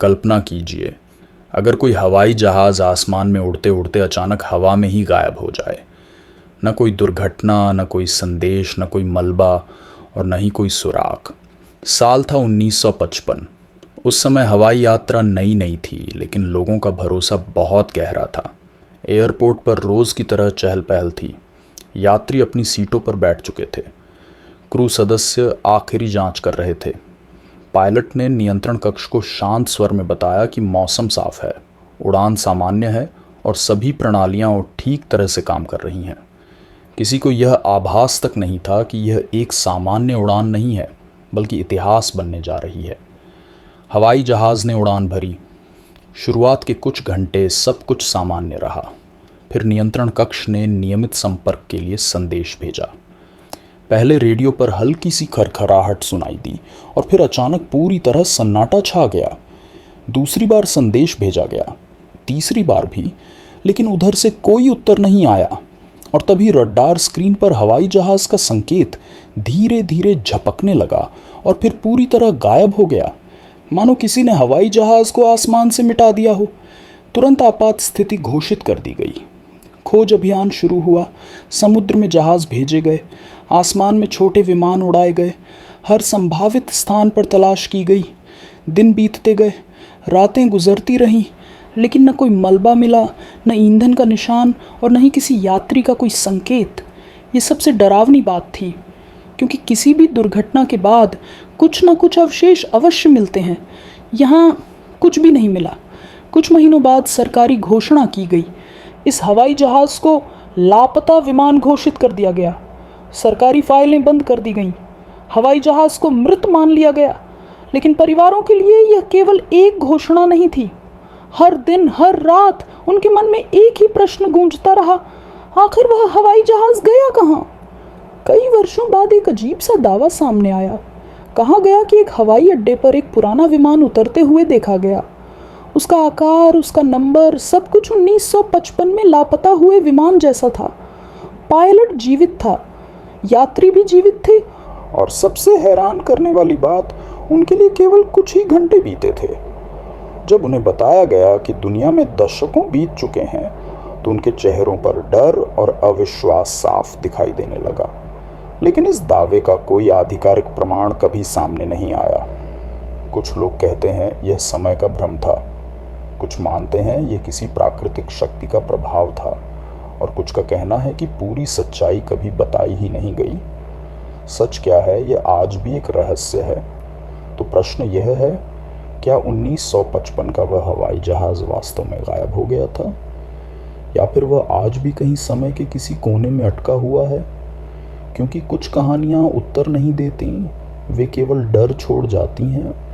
कल्पना कीजिए, अगर कोई हवाई जहाज़ आसमान में उड़ते उड़ते अचानक हवा में ही गायब हो जाए। न कोई दुर्घटना, न कोई संदेश, न कोई मलबा और न ही कोई सुराग। साल था 1955। उस समय हवाई यात्रा नई नई थी, लेकिन लोगों का भरोसा बहुत गहरा था। एयरपोर्ट पर रोज़ की तरह चहल पहल थी। यात्री अपनी सीटों पर बैठ चुके थे। क्रू सदस्य आखिरी जांच कर रहे थे। पायलट ने नियंत्रण कक्ष को शांत स्वर में बताया कि मौसम साफ है, उड़ान सामान्य है और सभी प्रणालियां ठीक तरह से काम कर रही हैं। किसी को यह आभास तक नहीं था कि यह एक सामान्य उड़ान नहीं है, बल्कि इतिहास बनने जा रही है। हवाई जहाज़ ने उड़ान भरी। शुरुआत के कुछ घंटे सब कुछ सामान्य रहा। फिर नियंत्रण कक्ष ने नियमित संपर्क के लिए संदेश भेजा। पहले रेडियो पर हल्की सी खरखराहट सुनाई दी और फिर अचानक पूरी तरह सन्नाटा छा गया। दूसरी बार संदेश भेजा गया, तीसरी बार भी, लेकिन उधर से कोई उत्तर नहीं आया। और तभी रडार स्क्रीन पर हवाई जहाज़ का संकेत धीरे धीरे झपकने लगा और फिर पूरी तरह गायब हो गया, मानो किसी ने हवाई जहाज़ को आसमान से मिटा दिया हो। तुरंत आपात स्थिति घोषित कर दी गई। खोज अभियान शुरू हुआ। समुद्र में जहाज़ भेजे गए, आसमान में छोटे विमान उड़ाए गए, हर संभावित स्थान पर तलाश की गई। दिन बीतते गए, रातें गुजरती रहीं, लेकिन न कोई मलबा मिला, न ईंधन का निशान और न ही किसी यात्री का कोई संकेत। ये सबसे डरावनी बात थी, क्योंकि किसी भी दुर्घटना के बाद कुछ न कुछ अवशेष अवश्य मिलते हैं। यहाँ कुछ भी नहीं मिला। कुछ महीनों बाद सरकारी घोषणा की गई। इस हवाई जहाज़ को लापता विमान घोषित कर दिया गया। सरकारी फाइलें बंद कर दी गईं। हवाई जहाज़ को मृत मान लिया गया। लेकिन परिवारों के लिए यह केवल एक घोषणा नहीं थी। हर दिन, हर रात उनके मन में एक ही प्रश्न गूंजता रहा, आखिर वह हवाई जहाज़ गया कहाँ? कई वर्षों बाद एक अजीब सा दावा सामने आया। कहा गया कि एक हवाई अड्डे पर एक पुराना विमान उतरते हुए देखा गया। उसका आकार, उसका नंबर, सब कुछ 1955 में लापता हुए विमान जैसा था। पायलट जीवित था, यात्री भी जीवित थे, और सबसे हैरान करने वाली बात, उनके लिए केवल कुछ ही घंटे बीते थे। जब उन्हें बताया गया कि दुनिया में दशकों बीत चुके हैं, तो उनके चेहरों पर डर और अविश्वास साफ दिखाई देने लगा। लेकिन इस दावे का कोई आधिकारिक प्रमाण कभी सामने नहीं आया। कुछ लोग कहते हैं यह समय का भ्रम था, कुछ मानते हैं यह किसी प्राकृतिक शक्ति का प्रभाव था, और कुछ का कहना है कि पूरी सच्चाई कभी बताई ही नहीं गई। सच क्या है, यह आज भी एक रहस्य है। तो प्रश्न यह है, क्या 1955 का वह हवाई जहाज़ वास्तव में गायब हो गया था, या फिर वह आज भी कहीं समय के किसी कोने में अटका हुआ है? क्योंकि कुछ कहानियाँ उत्तर नहीं देती, वे केवल डर छोड़ जाती हैं।